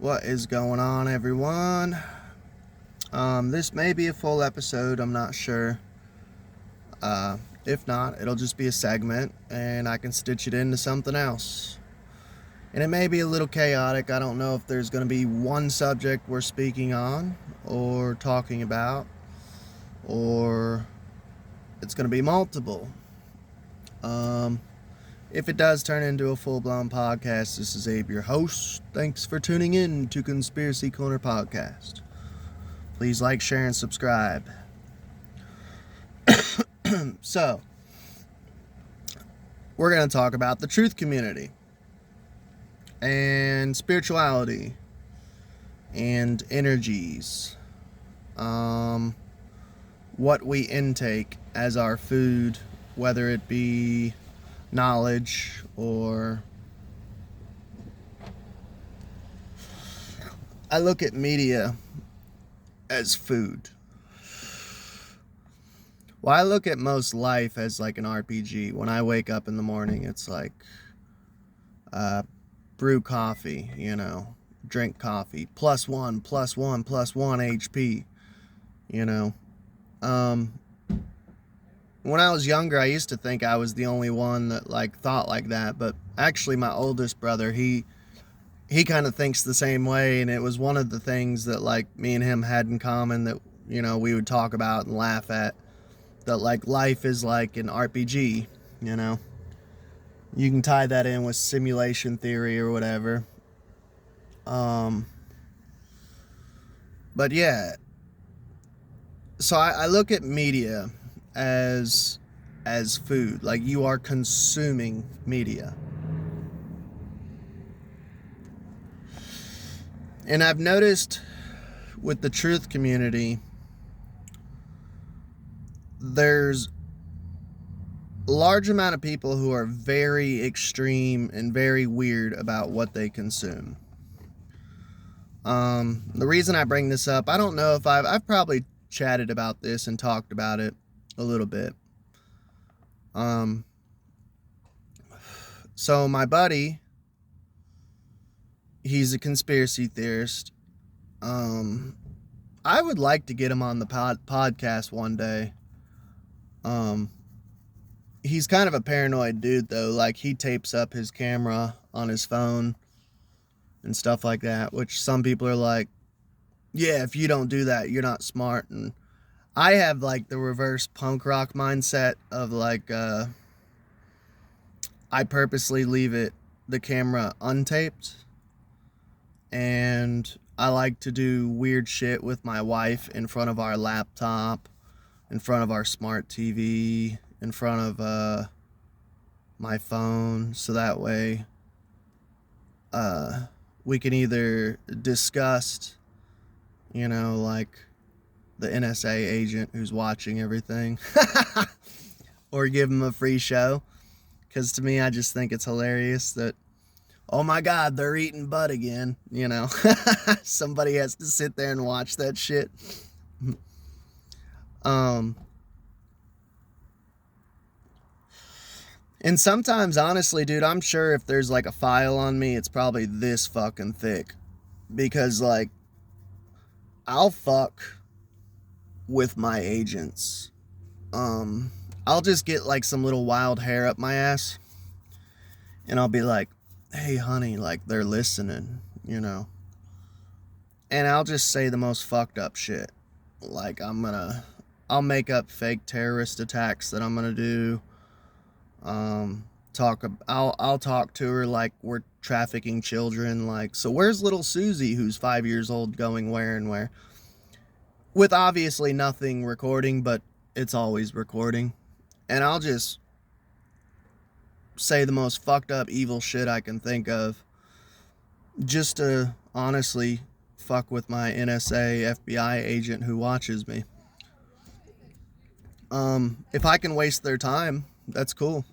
What is going on, everyone? This may be a full episode, I'm not sure. If not, it'll just be a segment and I can stitch it into something else. And it may be a little chaotic. I don't know if there's going to be one subject we're speaking on or talking about, or it's going to be multiple. If it does turn into a full-blown podcast, this is Abe, your host. Thanks for tuning in to Conspiracy Corner Podcast. Please like, share, and subscribe. So, we're going to talk about the truth community and spirituality and energies. What we intake as our food, whether it be knowledge or... I look at media as food. Well, I look at most life as like an RPG. When I wake up in the morning, it's like brew coffee, drink coffee, +1, +1, +1 HP, When I was younger, I used to think I was the only one that thought like that, but actually my oldest brother, he kind of thinks the same way, and it was one of the things that me and him had in common that we would talk about and laugh at, that life is like an RPG. You can tie that in with simulation theory or whatever. But yeah, so I look at media as food. Like, you are consuming media. And I've noticed with the truth community, there's a large amount of people who are very extreme and very weird about what they consume. The reason I bring this up, I don't know if I've probably chatted about this and talked about it a little bit. So my buddy, he's a conspiracy theorist. I would like to get him on the podcast one day. He's kind of a paranoid dude, though. He tapes up his camera on his phone and stuff like that, which some people are like, yeah, if you don't do that, you're not smart. And I have the reverse punk rock mindset of I purposely leave the camera untaped, and I like to do weird shit with my wife in front of our laptop, in front of our smart TV, in front of my phone, so that way we can either discuss, the NSA agent who's watching everything, or give him a free show. Because to me, I just think it's hilarious that, oh my God, they're eating butt again, Somebody has to sit there and watch that shit. And sometimes, honestly, dude, I'm sure if there's a file on me, it's probably this fucking thick. Because I'll fuck with my agents. I'll just get some little wild hair up my ass, and I'll be like, hey honey, they're listening, and I'll just say the most fucked up shit. I'll make up fake terrorist attacks that I'm gonna do. I'll talk to her like we're trafficking children, so where's little Susie, who's 5 years old, going where and where? With obviously nothing recording, but it's always recording. And I'll just say the most fucked up evil shit I can think of, just to honestly fuck with my NSA FBI agent who watches me. If I can waste their time, that's cool,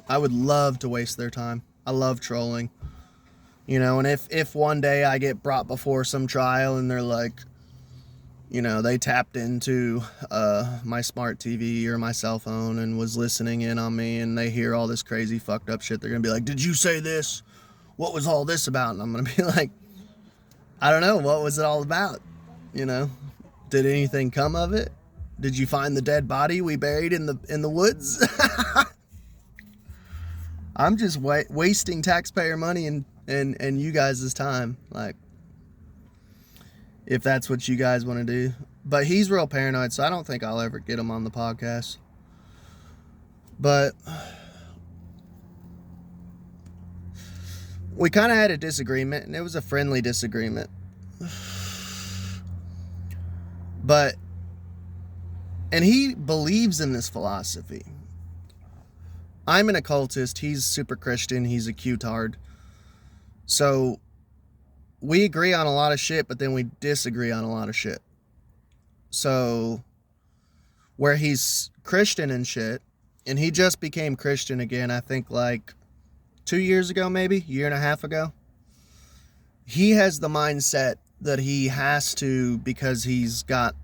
I would love to waste their time. I love trolling, and if one day I get brought before some trial and they're like, they tapped into my smart TV or my cell phone and was listening in on me, and they hear all this crazy fucked up shit, they're gonna be like, did you say this? What was all this about? And I'm gonna be like, I don't know, what was it all about? Did anything come of it? Did you find the dead body we buried in the woods? I'm just wasting taxpayer money and you guys' time, like, if that's what you guys want to do. But he's real paranoid, so I don't think I'll ever get him on the podcast. But we kind of had a disagreement, and it was a friendly disagreement. And he believes in this philosophy. I'm an occultist. He's super Christian. He's a Q-tard. So we agree on a lot of shit, but then we disagree on a lot of shit. So where he's Christian and shit, and he just became Christian again, I think like 2 years ago, maybe, year and a half ago. He has the mindset that he has to, because he's got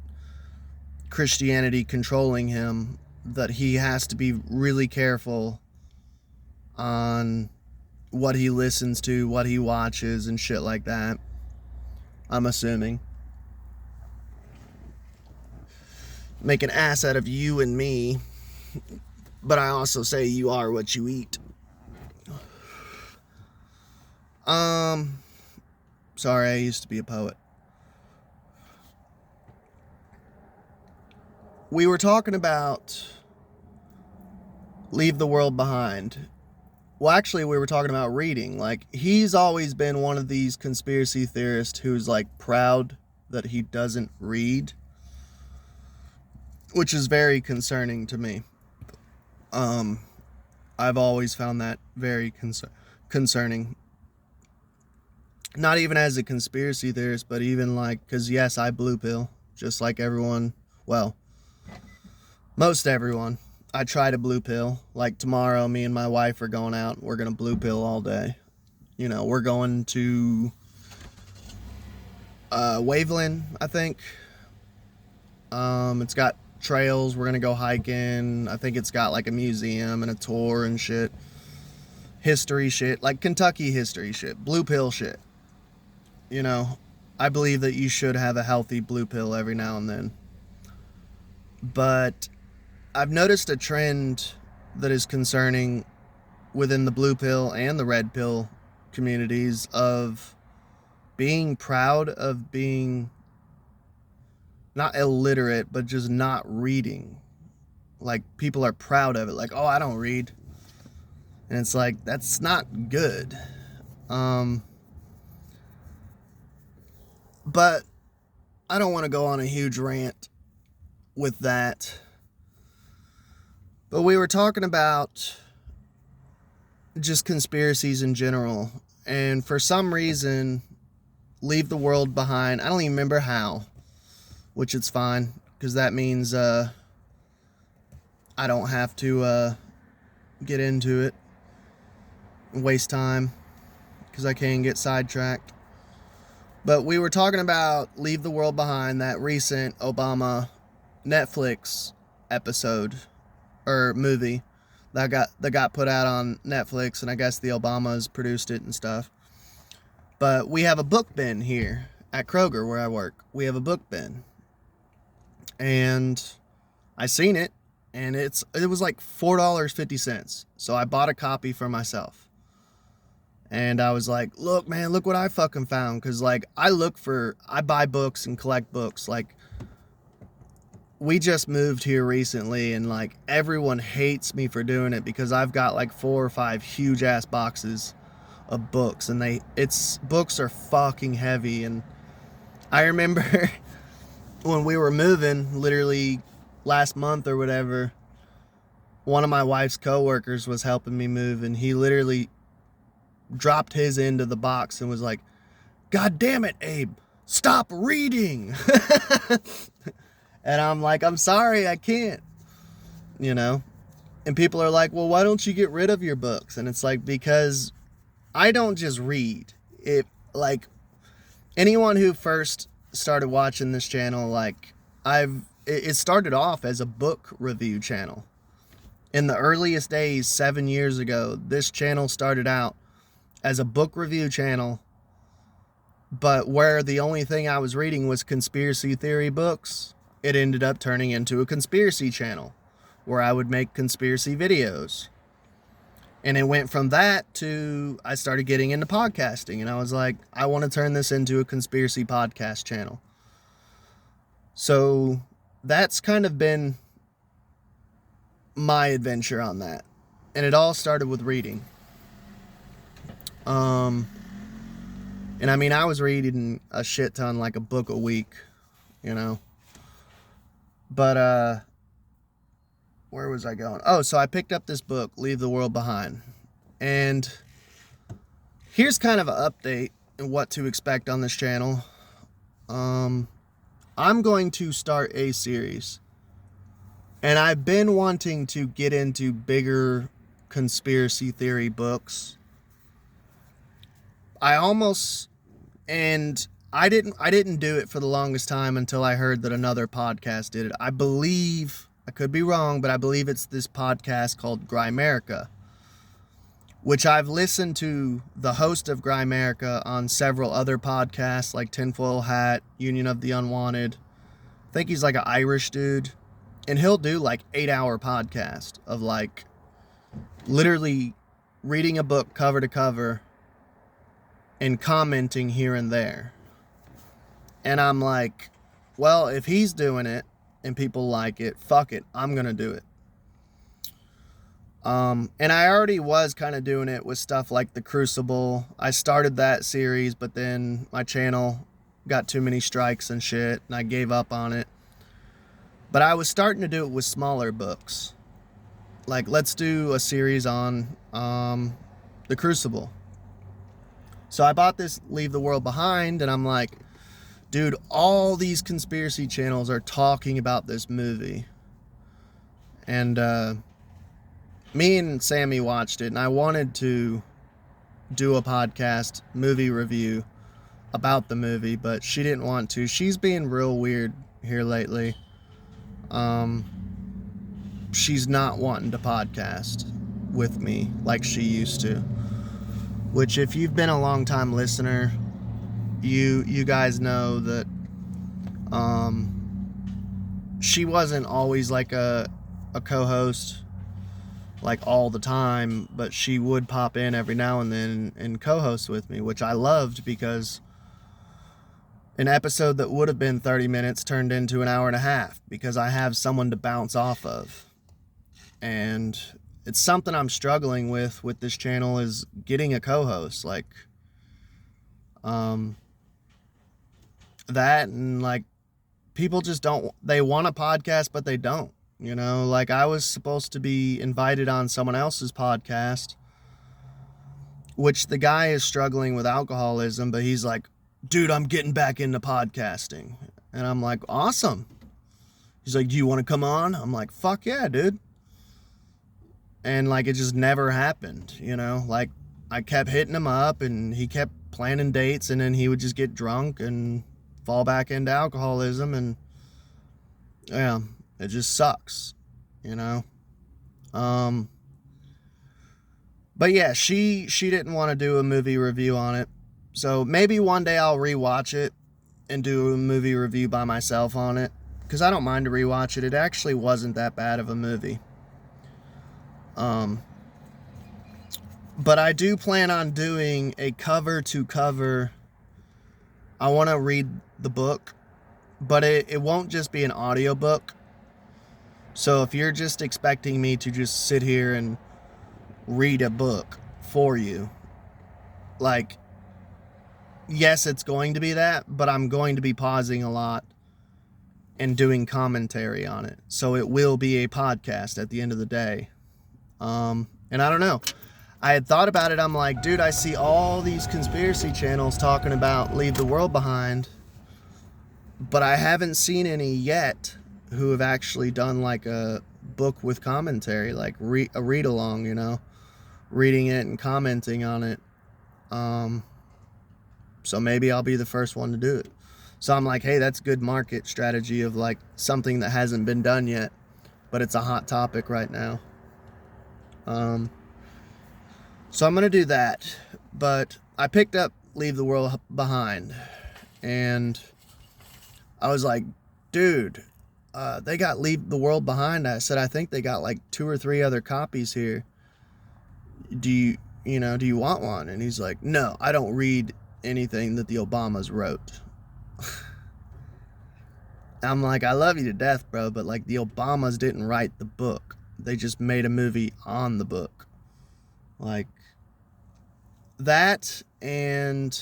Christianity controlling him, that he has to be really careful on what he listens to, what he watches, and shit like that. I'm assuming. Make an ass out of you and me, but I also say you are what you eat. Sorry, I used to be a poet. We were talking about leave the world behind. Well, actually, we were talking about reading. Like, he's always been one of these conspiracy theorists who's, like, proud that he doesn't read, which is very concerning to me. I've always found that very concerning. Not even as a conspiracy theorist, but even, like, because, yes, I blue pill, just like everyone. Well, most everyone. I try to blue pill. Like tomorrow, me and my wife are going out. We're going to blue pill all day. We're going to Waveland, I think. It's got trails. We're going to go hiking. I think it's got like a museum and a tour and shit. History shit. Like Kentucky history shit. Blue pill shit. I believe that you should have a healthy blue pill every now and then. But I've noticed a trend that is concerning within the blue pill and the red pill communities of being proud of being not illiterate, but just not reading. Like, people are proud of it. Like, oh, I don't read. And it's like, that's not good. But I don't want to go on a huge rant with that. But we were talking about just conspiracies in general. And for some reason, leave the world behind. I don't even remember how. Which it's fine. Because that means I don't have to get into it. And waste time. Because I can get sidetracked. But we were talking about leave the world behind, that recent Obama Netflix episode. Or movie that got put out on Netflix, and I guess the Obamas produced it and stuff. But we have a book bin here at Kroger where I work. We have a book bin, and I seen it, and it was like $4.50. So I bought a copy for myself, and I was like, look, man, look what I fucking found. Because like I buy books and collect books. Like, we just moved here recently, and like everyone hates me for doing it because I've got like 4 or 5 huge ass boxes of books, and books are fucking heavy. And I remember when we were moving, literally last month or whatever, one of my wife's coworkers was helping me move, and he literally dropped his into the box and was like, "God damn it, Abe, stop reading." And I'm like, I'm sorry, I can't, And people are like, well, why don't you get rid of your books? And it's like, because I don't just read. Like, anyone who first started watching this channel, like, it started off as a book review channel. In the earliest days, 7 years ago, this channel started out as a book review channel But where the only thing I was reading was conspiracy theory books, it ended up turning into a conspiracy channel where I would make conspiracy videos. And it went from that to I started getting into podcasting, and I was like, I want to turn this into a conspiracy podcast channel. So that's kind of been my adventure on that. And it all started with reading. And I mean, I was reading a shit ton, like a book a week, you know. But where was I going? Oh, so I picked up this book, Leave the World Behind. And here's kind of an update on what to expect on this channel. I'm going to start a series. And I've been wanting to get into bigger conspiracy theory books. I didn't do it for the longest time until I heard that another podcast did it. I believe, I could be wrong, but I believe it's this podcast called Grimerica, which I've listened to the host of Grimerica on several other podcasts like Tinfoil Hat, Union of the Unwanted. I think he's like an Irish dude. And he'll do like 8-hour podcast of like literally reading a book cover to cover and commenting here and there. And I'm like, well, if he's doing it and people like it, fuck it, I'm gonna do it. And I already was kind of doing it with stuff like The Crucible. I started that series, but then my channel got too many strikes and shit, and I gave up on it. But I was starting to do it with smaller books. Like, let's do a series on The Crucible. So I bought this Leave the World Behind, and I'm like, dude, all these conspiracy channels are talking about this movie. And me and Sammy watched it, and I wanted to do a podcast movie review about the movie, but she didn't want to. She's being real weird here lately. She's not wanting to podcast with me like she used to. Which, if you've been a long time listener, you guys know that she wasn't always like a co-host like all the time, but she would pop in every now and then and co-host with me, which I loved, because an episode that would have been 30 minutes turned into an hour and a half because I have someone to bounce off of. And it's something I'm struggling with this channel, is getting a co-host. Like, that, and like, people just don't, they want a podcast, but they don't, you know. Like, I was supposed to be invited on someone else's podcast, which the guy is struggling with alcoholism, but he's like, dude, I'm getting back into podcasting. And I'm like, awesome. He's like, do you want to come on? I'm like, fuck yeah, dude. And like, it just never happened, you know. Like, I kept hitting him up, and he kept planning dates, and then he would just get drunk and fall back into alcoholism, and yeah, it just sucks, you know. But yeah, she didn't want to do a movie review on it. So maybe one day I'll rewatch it and do a movie review by myself on it, because I don't mind to rewatch it. It actually wasn't that bad of a movie. But I do plan on doing a cover to cover. I want to read the book, but it won't just be an audiobook. So if you're just expecting me to just sit here and read a book for you, like, yes, it's going to be that, but I'm going to be pausing a lot and doing commentary on it. So it will be a podcast at the end of the day. And I don't know. I had thought about it. I'm like, dude, I see all these conspiracy channels talking about Leave the World Behind, but I haven't seen any yet who have actually done like a book with commentary, like a read along, you know, reading it and commenting on it. So maybe I'll be the first one to do it. So I'm like, hey, that's good market strategy of like something that hasn't been done yet, but it's a hot topic right now. So I'm going to do that. But I picked up leave the world behind. And I was like, dude, they got Leave the World Behind. I said, I think they got like 2 or 3 other copies here. Do you want one? And he's like, no, I don't read anything that the Obamas wrote. I'm like, I love you to death, bro, but like the Obamas didn't write the book. They just made a movie on the book. Like that, and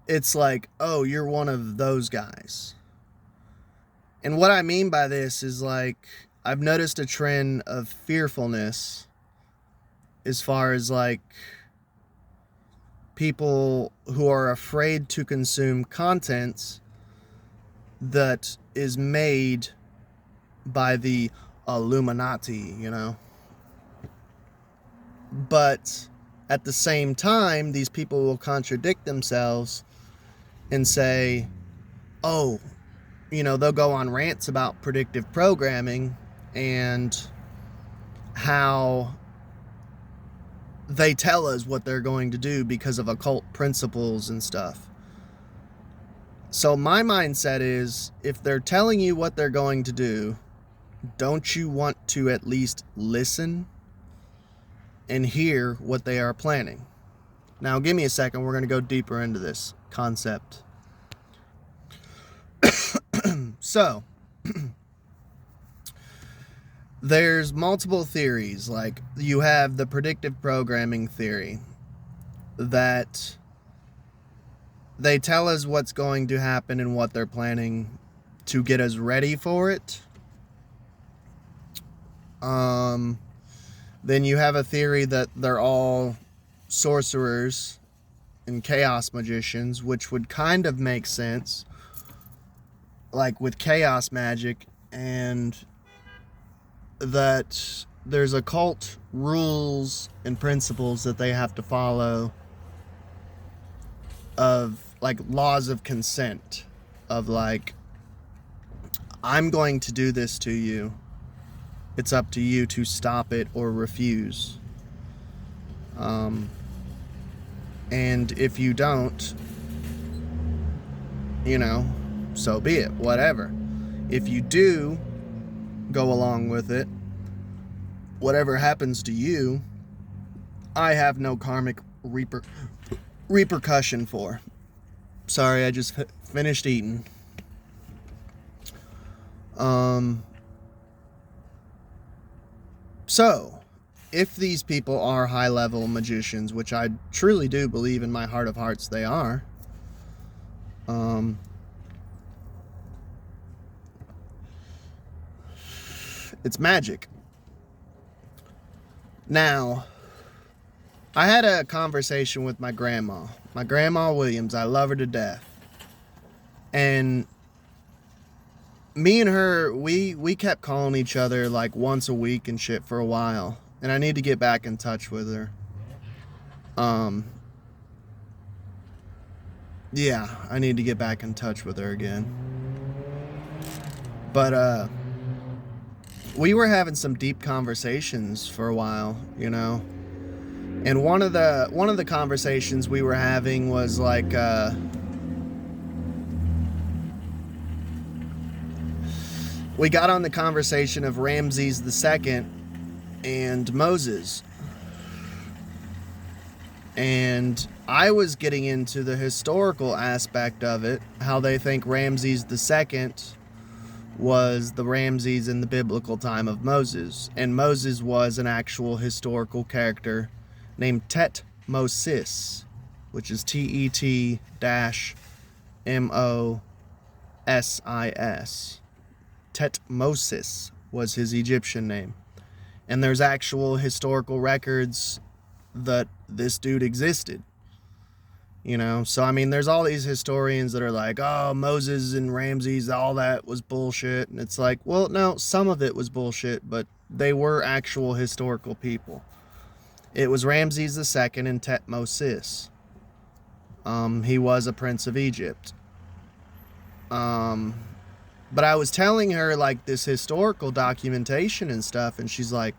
it's like, oh, you're one of those guys. And what I mean by this is like, I've noticed a trend of fearfulness as far as like people who are afraid to consume content that is made by the Illuminati, But at the same time, these people will contradict themselves and say, oh, they'll go on rants about predictive programming and how they tell us what they're going to do because of occult principles and stuff. So my mindset is, if they're telling you what they're going to do, don't you want to at least listen and hear what they are planning? Now, give me a second. We're going to go deeper into this concept. So, there's multiple theories. Like, you have the predictive programming theory that they tell us what's going to happen and what they're planning to get us ready for it. Then you have a theory that they're all sorcerers and chaos magicians, which would kind of make sense, like with chaos magic, and that there's occult rules and principles that they have to follow, of like laws of consent, of like, I'm going to do this to you. It's up to you to stop it or refuse. And if you don't, so be it, whatever. If you do go along with it, whatever happens to you, I have no karmic repercussion for. Sorry, I just finished eating. So, if these people are high-level magicians, which I truly do believe in my heart of hearts they are, it's magic. Now, I had a conversation with my grandma Williams. I love her to death. And me and her, we kept calling each other like once a week and shit for a while. And I need to get back in touch with her. Yeah, I need to get back in touch with her again. But, we were having some deep conversations for a while, And one of the conversations we were having was like, we got on the conversation of Ramses II and Moses. And I was getting into the historical aspect of it, how they think Ramses II was the Ramses in the biblical time of Moses. And Moses was an actual historical character named Tetmosis, which is Tetmosis. Tetmosis was his Egyptian name. And there's actual historical records that this dude existed. So I mean, there's all these historians that are like, oh, Moses and Ramses, all that was bullshit. And it's like, well, no, some of it was bullshit, but they were actual historical people. It was Ramses II and Tetmosis. He was a prince of Egypt. But I was telling her like this historical documentation and stuff, and she's like,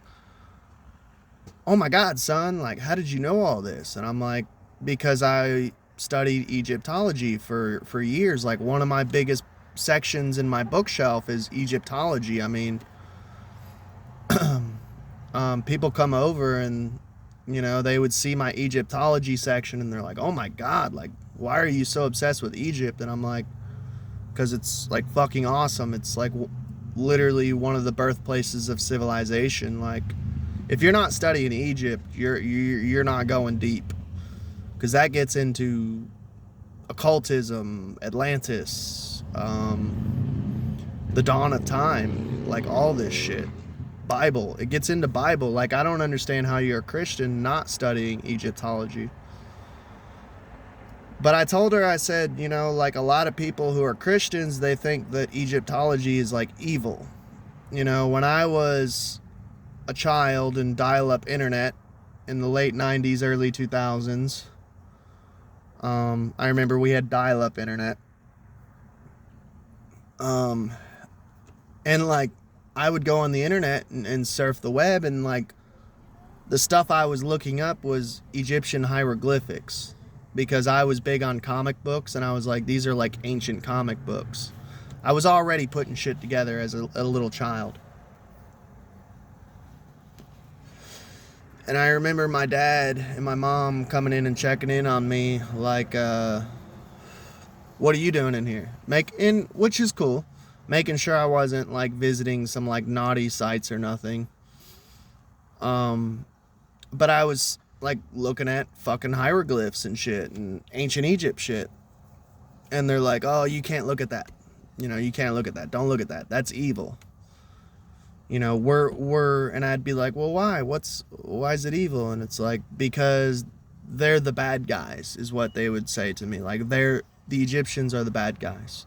oh my God, son, like, how did you know all this? And I'm like, because I studied Egyptology for years. Like, one of my biggest sections in my bookshelf is Egyptology. I mean, people come over and, you know, they would see my Egyptology section and they're like, oh my God, like, why are you so obsessed with Egypt? And I'm like, because it's like fucking awesome. It's like literally one of the birthplaces of civilization. Like, if you're not studying Egypt, you're not going deep, because that gets into occultism, Atlantis, the dawn of time, like all this shit. Bible, it gets into Bible. Like, I don't understand how you're a Christian not studying Egyptology. But I told her, I said, you know, like, a lot of people who are Christians, they think that Egyptology is like evil. You know, when I was a child in dial-up internet in the late 90s, early 2000s, I remember we had dial-up internet. And like, I would go on the internet and surf the web, and like, the stuff I was looking up was Egyptian hieroglyphics, because I was big on comic books, and I was like, these are like ancient comic books. I was already putting shit together as a little child. And I remember my dad and my mom coming in and checking in on me, like, what are you doing in here? Which is cool. Making sure I wasn't like visiting some like naughty sites or nothing. But I was like looking at fucking hieroglyphs and shit and ancient Egypt shit. And they're like, oh, you can't look at that. You know, you can't look at that. Don't look at that. That's evil. You know, and I'd be like, well, why? Why is it evil? And it's like, because they're the bad guys, is what they would say to me. Like, the Egyptians are the bad guys.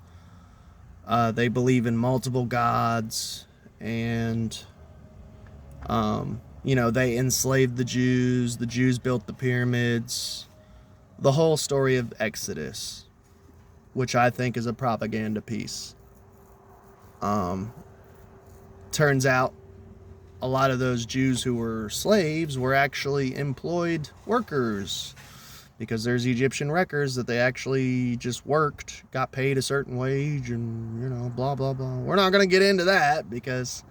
They believe in multiple gods, and, you know, they enslaved the Jews. The Jews built the pyramids. The whole story of Exodus, which I think is a propaganda piece. Turns out a lot of those Jews who were slaves were actually employed workers, because there's Egyptian records that they actually just worked, got paid a certain wage, and, you know, blah, blah, blah. We're not going to get into that, because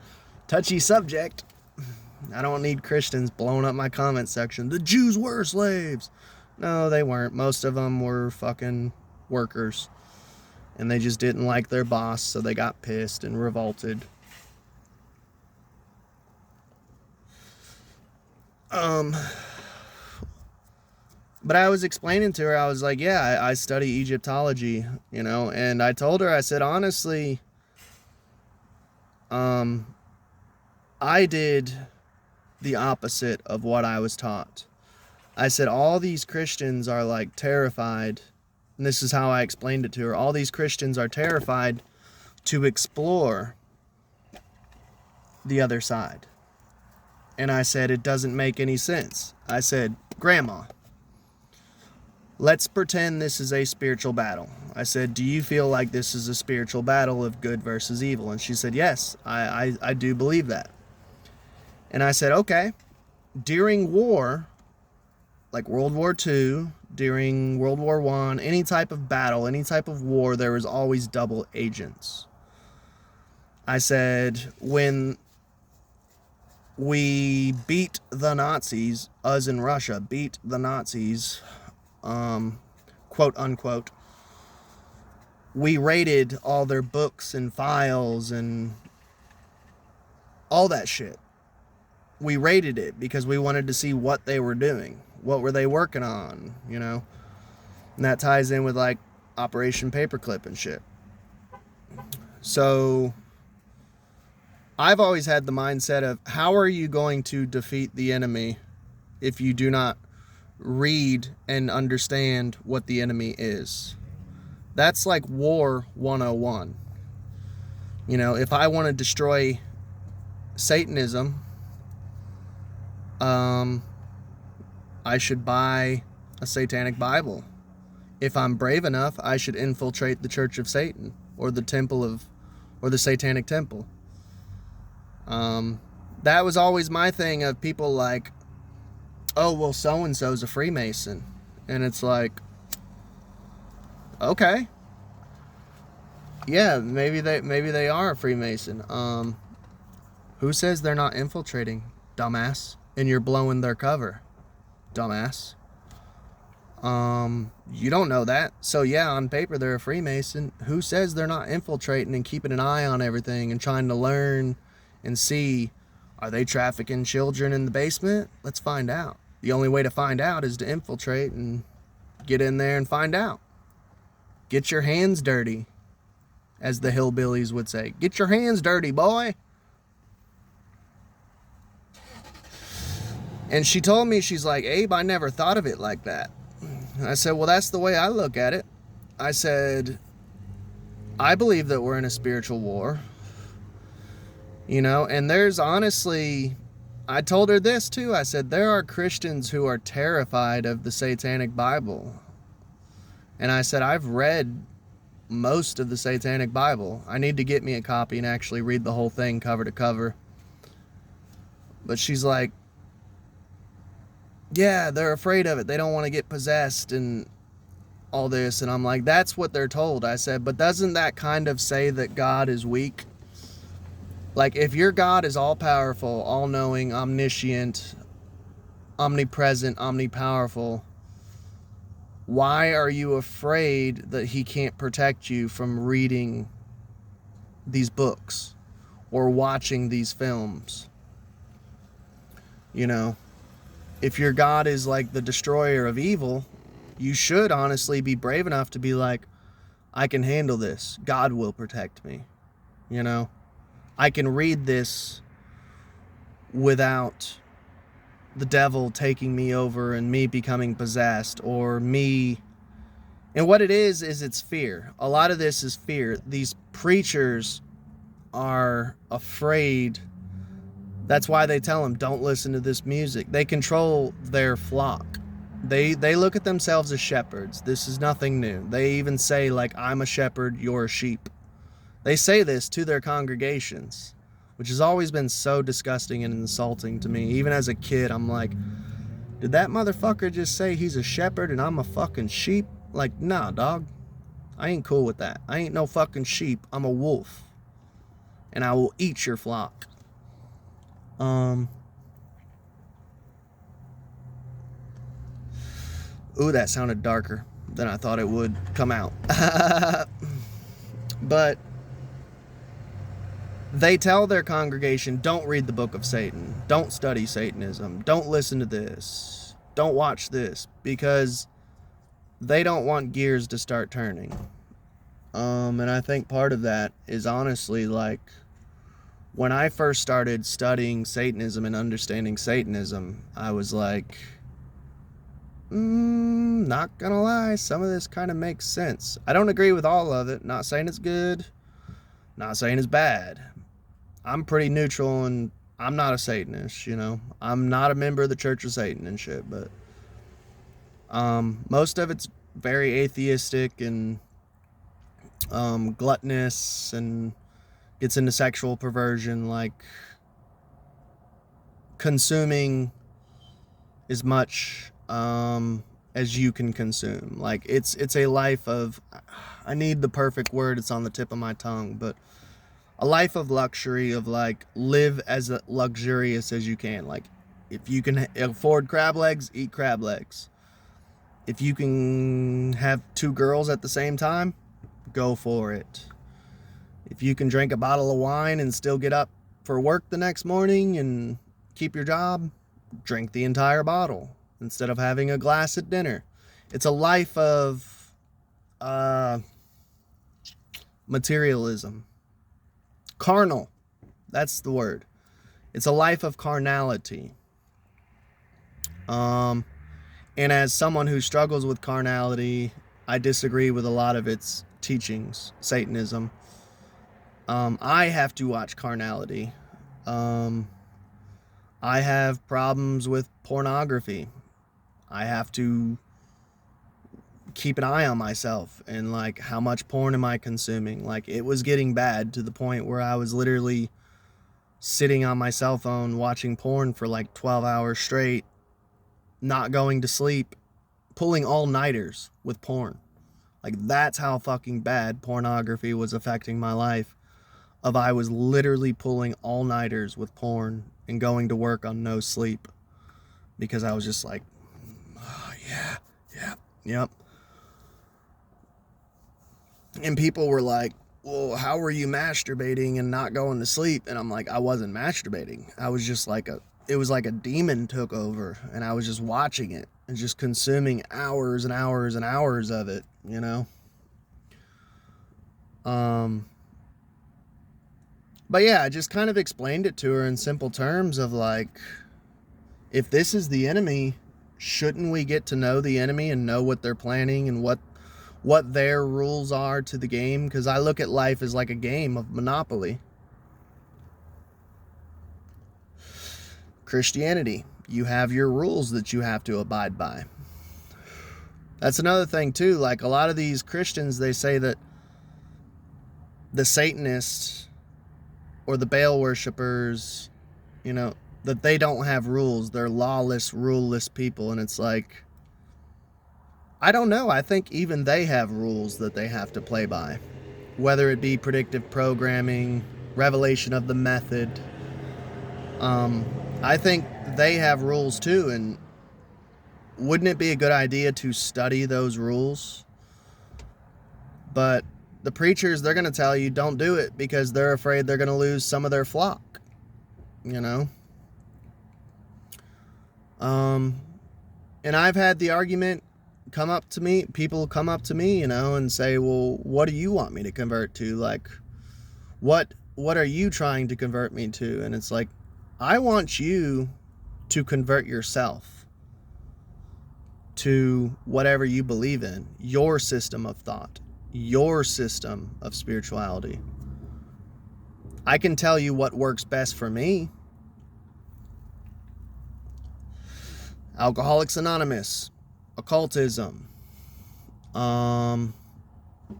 touchy subject. I don't need Christians blowing up my comment section. The Jews were slaves. No, they weren't. Most of them were fucking workers, and they just didn't like their boss, so they got pissed and revolted. But I was explaining to her, I was like, yeah, I study Egyptology, you know, and I told her, I said, honestly, I did the opposite of what I was taught. I said, all these Christians are like terrified, and this is how I explained it to her, all these Christians are terrified to explore the other side. And I said, it doesn't make any sense. I said, Grandma, let's pretend this is a spiritual battle. I said, do you feel like this is a spiritual battle of good versus evil? And she said, yes, I do believe that. And I said, okay, during war, like World War II, during World War I, any type of battle, any type of war, there was always double agents. I said, when we beat the Nazis, us in Russia beat the Nazis, quote unquote, we raided all their books and files and all that shit. We raided it because we wanted to see what they were doing. What were they working on, you know? And that ties in with like Operation Paperclip and shit. So I've always had the mindset of, how are you going to defeat the enemy if you do not read and understand what the enemy is? That's like War 101. You know, if I want to destroy Satanism, I should buy a satanic Bible. If I'm brave enough, I should infiltrate the Church of Satan, or the Satanic Temple. That was always my thing, of people like, oh, well, so-and-so's a Freemason. And it's like, okay, yeah, maybe they are a Freemason. Who says they're not infiltrating, dumbass? And you're blowing their cover, dumbass. You don't know that. So yeah, on paper they're a Freemason. Who says they're not infiltrating and keeping an eye on everything and trying to learn and see, are they trafficking children in the basement? Let's find out. The only way to find out is to infiltrate and get in there and find out. Get your hands dirty, as the hillbillies would say. Get your hands dirty, boy. And she told me, she's like, Abe, I never thought of it like that. I said, well, that's the way I look at it. I said, I believe that we're in a spiritual war. You know, and there's honestly, I told her this too. I said, there are Christians who are terrified of the Satanic Bible. And I said, I've read most of the Satanic Bible. I need to get me a copy and actually read the whole thing cover to cover. But she's like, yeah, they're afraid of it. They don't want to get possessed and all this. And I'm like, that's what they're told. I said, but doesn't that kind of say that God is weak? Like, if your God is all-powerful, all-knowing, omniscient, omnipresent, omnipowerful, why are you afraid that he can't protect you from reading these books or watching these films? You know, if your God is like the destroyer of evil, you should honestly be brave enough to be like, I can handle this. God will protect me. You know, I can read this without the devil taking me over and me becoming possessed, or me. And what it is it's fear. A lot of this is fear. These preachers are afraid. That's why they tell them, don't listen to this music. They control their flock. They look at themselves as shepherds. This is nothing new. They even say, like, I'm a shepherd, you're a sheep. They say this to their congregations, which has always been so disgusting and insulting to me. Even as a kid, I'm like, did that motherfucker just say he's a shepherd and I'm a fucking sheep? Like, nah, dog. I ain't cool with that. I ain't no fucking sheep. I'm a wolf. And I will eat your flock. Ooh, that sounded darker than I thought it would come out. But they tell their congregation, don't read the Book of Satan. Don't study Satanism. Don't listen to this. Don't watch this. Because they don't want gears to start turning. And I think part of that is honestly, like, when I first started studying Satanism and understanding Satanism, I was like, not gonna lie, some of this kind of makes sense. I don't agree with all of it. Not saying it's good. Not saying it's bad. I'm pretty neutral, and I'm not a Satanist, you know. I'm not a member of the Church of Satan and shit, but most of it's very atheistic and gluttonous and gets into sexual perversion, like consuming as much as you can consume. Like, it's a life of, I need the perfect word, it's on the tip of my tongue, but a life of luxury, of like, live as luxurious as you can. Like, if you can afford crab legs, eat crab legs. If you can have 2 girls at the same time, go for it. If you can drink a bottle of wine and still get up for work the next morning and keep your job, drink the entire bottle instead of having a glass at dinner. It's a life of materialism. Carnal. That's the word. It's a life of carnality. And as someone who struggles with carnality, I disagree with a lot of its teachings, Satanism. I have to watch carnality. I have problems with pornography. I have to keep an eye on myself and, like, how much porn am I consuming? Like, it was getting bad to the point where I was literally sitting on my cell phone watching porn for like 12 hours straight, not going to sleep, pulling all-nighters with porn. Like, that's how fucking bad pornography was affecting my life. I was literally pulling all-nighters with porn and going to work on no sleep. Because I was just like, oh, yep. And people were like, well, how were you masturbating and not going to sleep? And I'm like, I wasn't masturbating. I was just like it was like a demon took over, and I was just watching it and just consuming hours and hours and hours of it, you know? But yeah, I just kind of explained it to her in simple terms of like, if this is the enemy, shouldn't we get to know the enemy and know what they're planning and what their rules are to the game? Because I look at life as like a game of Monopoly. Christianity, you have your rules that you have to abide by. That's another thing too. Like, a lot of these Christians, they say that the Satanists or the Baal worshippers, you know, that they don't have rules. They're lawless, ruleless people. And it's like, I don't know. I think even they have rules that they have to play by. Whether it be predictive programming, revelation of the method. I think they have rules too. And wouldn't it be a good idea to study those rules? But the preachers, they're going to tell you don't do it because they're afraid they're going to lose some of their flock. You know? And I've had the argument people come up to me, you know, and say, well, what do you want me to convert to? Like, what are you trying to convert me to? And it's like, I want you to convert yourself to whatever you believe in, your system of thought, your system of spirituality. I can tell you what works best for me. Alcoholics Anonymous, occultism,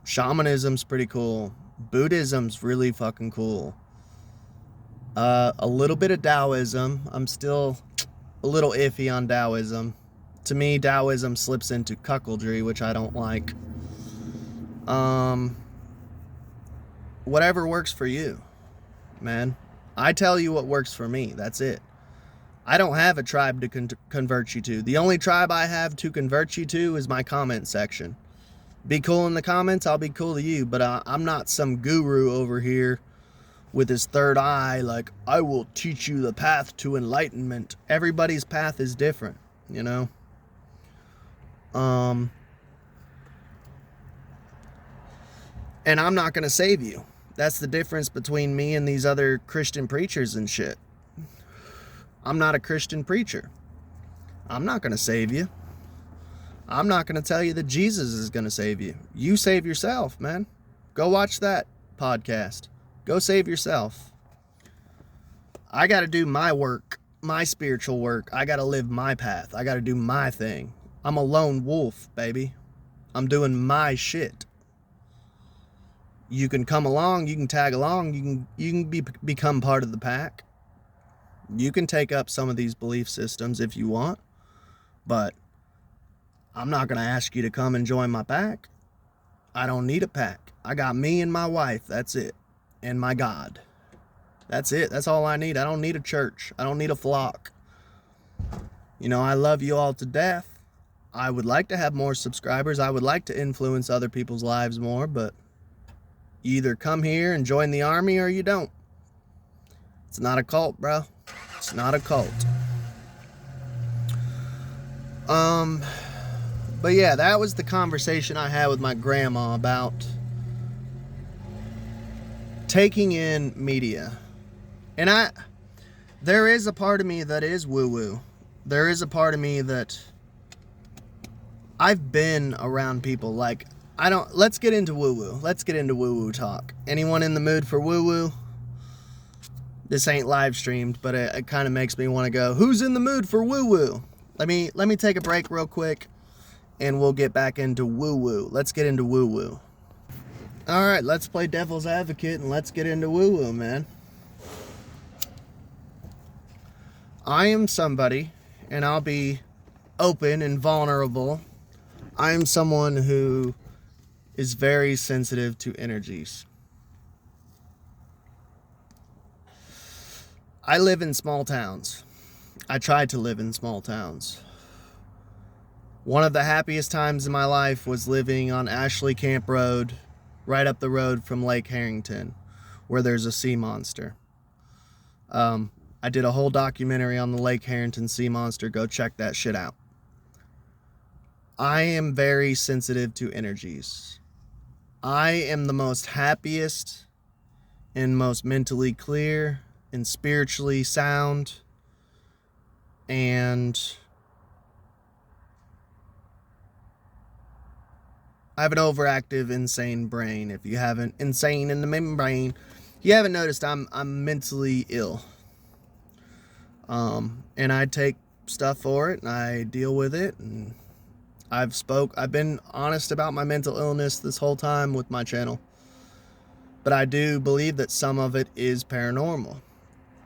shamanism's pretty cool. Buddhism's really fucking cool. A little bit of Taoism. I'm still a little iffy on Taoism. To me, Taoism slips into cuckoldry, which I don't like. Whatever works for you, man. I tell you what works for me. That's it. I don't have a tribe to convert you to. The only tribe I have to convert you to is my comment section. Be cool in the comments, I'll be cool to you. But I'm not some guru over here with his third eye, like, I will teach you the path to enlightenment. Everybody's path is different, you know? And I'm not going to save you. That's the difference between me and these other Christian preachers and shit. I'm not a Christian preacher. I'm not going to save you. I'm not going to tell you that Jesus is going to save you. You save yourself, man. Go watch that podcast. Go save yourself. I got to do my work, my spiritual work. I got to live my path. I got to do my thing. I'm a lone wolf, baby. I'm doing my shit. You can come along, you can tag along, you can become part of the pack. You can take up some of these belief systems if you want, but I'm not going to ask you to come and join my pack. I don't need a pack. I got me and my wife, that's it, and my God. That's it. That's all I need. I don't need a church. I don't need a flock. You know, I love you all to death. I would like to have more subscribers. I would like to influence other people's lives more, but you either come here and join the army or you don't. It's not a cult, bro. It's not a cult. But yeah, that was the conversation I had with my grandma about taking in media. And there is a part of me that is woo-woo. There is a part of me that I've been around people like, let's get into woo-woo. Let's get into woo-woo talk. Anyone in the mood for woo-woo? This ain't live streamed, but it kind of makes me want to go, who's in the mood for woo-woo? Let me take a break real quick, and we'll get back into woo-woo. Let's get into woo-woo. All right, let's play devil's advocate, and let's get into woo-woo, man. I am somebody, and I'll be open and vulnerable I'm someone who is very sensitive to energies. I live in small towns. I try to live in small towns. One of the happiest times in my life was living on Ashley Camp Road, right up the road from Lake Harrington, where there's a sea monster. I did a whole documentary on the Lake Harrington sea monster. Go check that shit out. I am very sensitive to energies. I am the most happiest and most mentally clear and spiritually sound and I have an overactive, insane brain. If you haven't, insane in the membrane. If you haven't noticed, I'm mentally ill. And I take stuff for it, and I deal with it. And I've been honest about my mental illness this whole time with my channel. But I do believe that some of it is paranormal.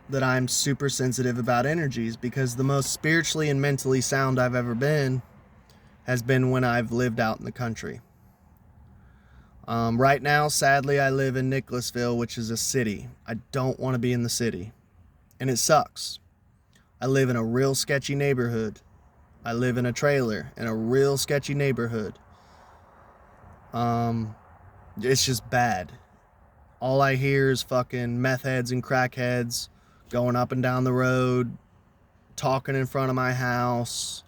That I'm super sensitive about energies, because the most spiritually and mentally sound I've ever been has been when I've lived out in the country. Right now, sadly, I live in Nicholasville, which is a city. I don't want to be in the city. And it sucks. I live in a real sketchy neighborhood. I live in a trailer in a real sketchy neighborhood. It's just bad. All I hear is fucking meth heads and crackheads going up and down the road, talking in front of my house.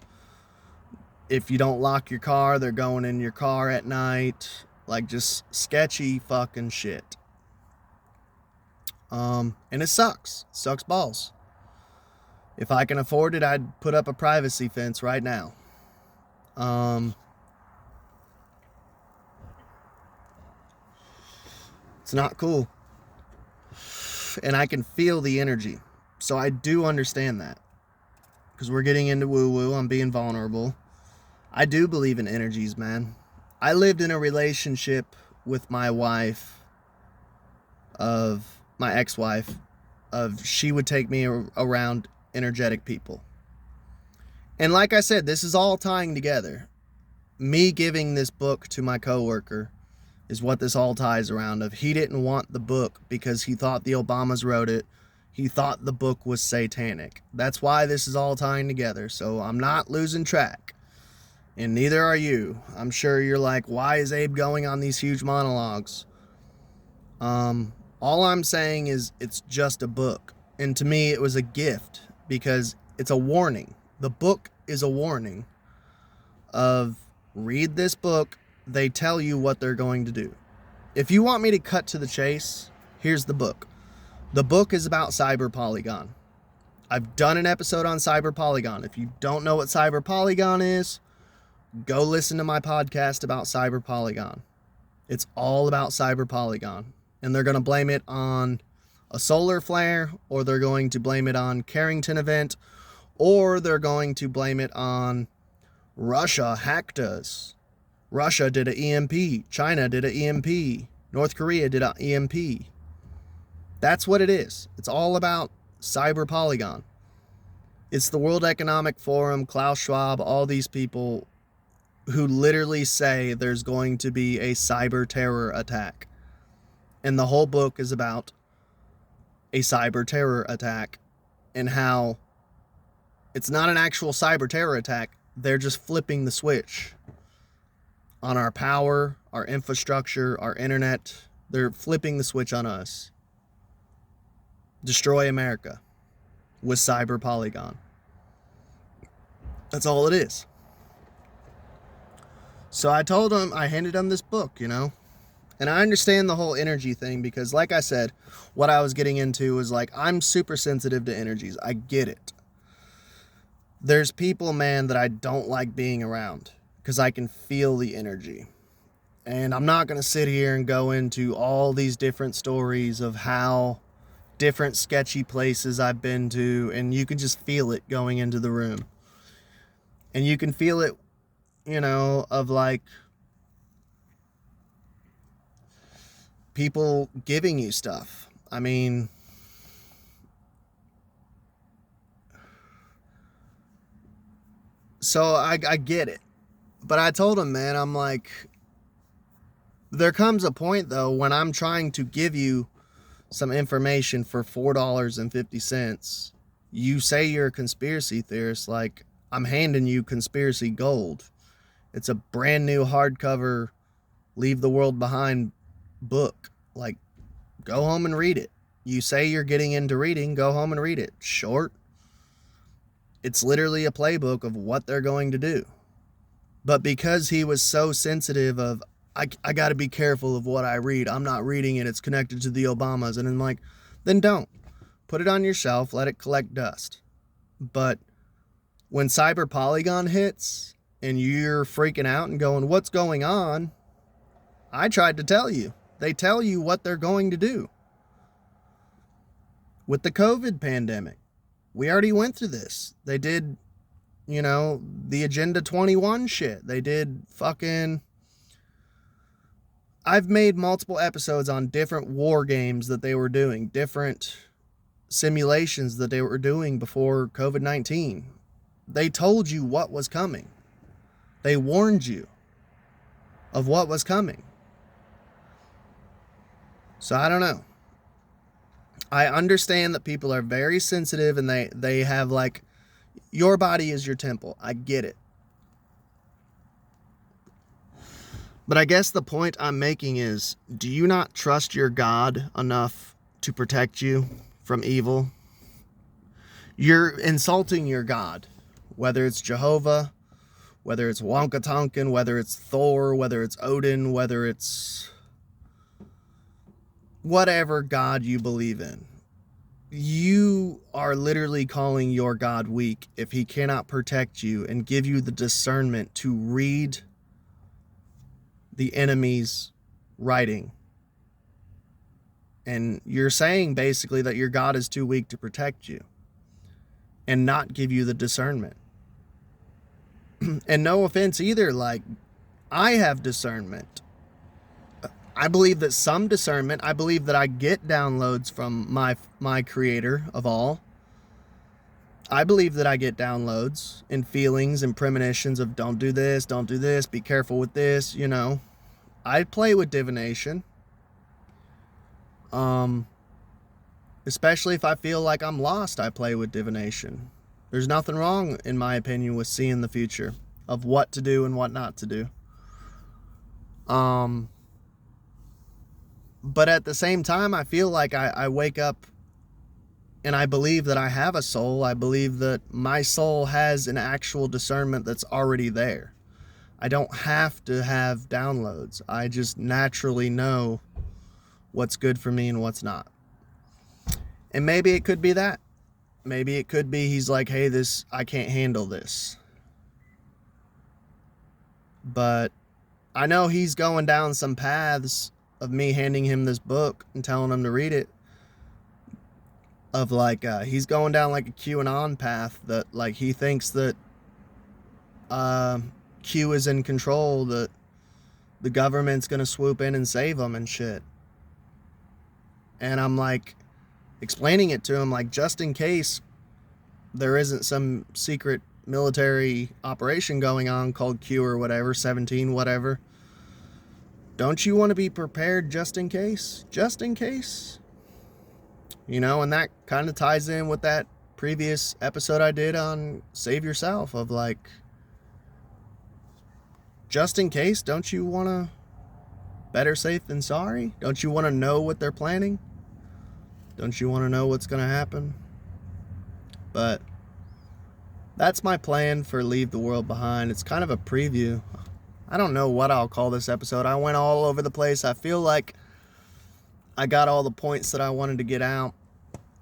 If you don't lock your car, they're going in your car at night. Like, just sketchy fucking shit. And it sucks. It sucks balls. If I can afford it, I'd put up a privacy fence right now. It's not cool. And I can feel the energy. So I do understand that. Because we're getting into woo-woo. I'm being vulnerable. I do believe in energies, man. I lived in a relationship with my ex-wife, she would take me around energetic people. And like I said, this is all tying together. Me giving this book to my coworker is what this all ties around of. He didn't want the book because he thought the Obamas wrote it. He thought the book was satanic. That's why this is all tying together. So I'm not losing track. And neither are you. I'm sure you're like, why is Abe going on these huge monologues? All I'm saying is it's just a book. And to me, it was a gift because it's a warning. The book is a warning of read this book. They tell you what they're going to do. If you want me to cut to the chase, here's the book. The book is about Cyber Polygon. I've done an episode on Cyber Polygon. If you don't know what Cyber Polygon is, go listen to my podcast about Cyber Polygon. It's all about Cyber Polygon. And they're going to blame it on a solar flare, or they're going to blame it on Carrington event, or they're going to blame it on Russia hacked us. Russia did an EMP. China did an EMP. North Korea did an EMP. That's what it is. It's all about Cyber Polygon. It's the World Economic Forum, Klaus Schwab, all these people who literally say there's going to be a cyber terror attack. And the whole book is about a cyber terror attack and how it's not an actual cyber terror attack. They're just flipping the switch on our power, our infrastructure, our internet. They're flipping the switch on us. Destroy America with Cyber Polygon. That's all it is. So I handed him this book, and I understand the whole energy thing because, like I said, what I was getting into was like, I'm super sensitive to energies. I get it. There's people, man, that I don't like being around because I can feel the energy. And I'm not going to sit here and go into all these different stories of how different sketchy places I've been to, and you can just feel it going into the room. And you can feel it, of like people giving you stuff. I mean, so I get it. But I told him, man, I'm like, there comes a point, though, when I'm trying to give you some information for $4.50. You say you're a conspiracy theorist, like, I'm handing you conspiracy gold. It's a brand new hardcover, Leave the World Behind book. Like, go home and read it. You say you're getting into reading, go home and read it. Short. It's literally a playbook of what they're going to do. But because he was so sensitive of, I got to be careful of what I read. I'm not reading it. It's connected to the Obamas. And I'm like, then don't. Put it on your shelf. Let it collect dust. But when Cyber Polygon hits and you're freaking out and going, what's going on? I tried to tell you. They tell you what they're going to do. With the COVID pandemic, we already went through this. They did, the Agenda 21 shit. They did fucking... I've made multiple episodes on different war games that they were doing, different simulations that they were doing before COVID-19. They told you what was coming. They warned you of what was coming. So I don't know. I understand that people are very sensitive and they have like, your body is your temple. I get it. But I guess the point I'm making is, do you not trust your God enough to protect you from evil? You're insulting your God, whether it's Jehovah, whether it's Wonka Tonkin, whether it's Thor, whether it's Odin, whether it's whatever God you believe in. You are literally calling your God weak if he cannot protect you and give you the discernment to read the enemy's writing. And you're saying basically that your God is too weak to protect you and not give you the discernment. And no offense either, like, I have discernment. I believe that some discernment, I believe that I get downloads from my creator of all. I believe that I get downloads and feelings and premonitions of don't do this, be careful with this, I play with divination. Especially if I feel like I'm lost, I play with divination. There's nothing wrong, in my opinion, with seeing the future of what to do and what not to do. But at the same time, I feel like I wake up and I believe that I have a soul. I believe that my soul has an actual discernment that's already there. I don't have to have downloads. I just naturally know what's good for me and what's not. And maybe it could be that. Maybe it could be he's like, hey, I can't handle this. But I know he's going down some paths of me handing him this book and telling him to read it. Of like, he's going down like a QAnon path that like he thinks that Q is in control, that the government's going to swoop in and save him and shit. And I'm like, explaining it to him, like, just in case there isn't some secret military operation going on called Q or whatever, 17, whatever. Don't you want to be prepared just in case? Just in case? And that kind of ties in with that previous episode I did on Save Yourself of like, just in case, don't you want to better safe than sorry? Don't you want to know what they're planning? Don't you want to know what's going to happen? But that's my plan for Leave the World Behind. It's kind of a preview. I don't know what I'll call this episode. I went all over the place. I feel like I got all the points that I wanted to get out.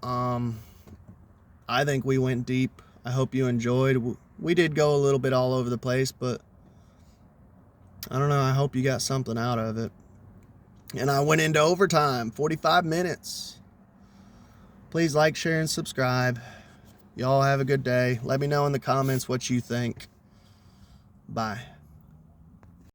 I think we went deep. I hope you enjoyed. We did go a little bit all over the place, but I don't know. I hope you got something out of it. And I went into overtime, 45 minutes. Please like, share, and subscribe. Y'all have a good day. Let me know in the comments what you think. Bye.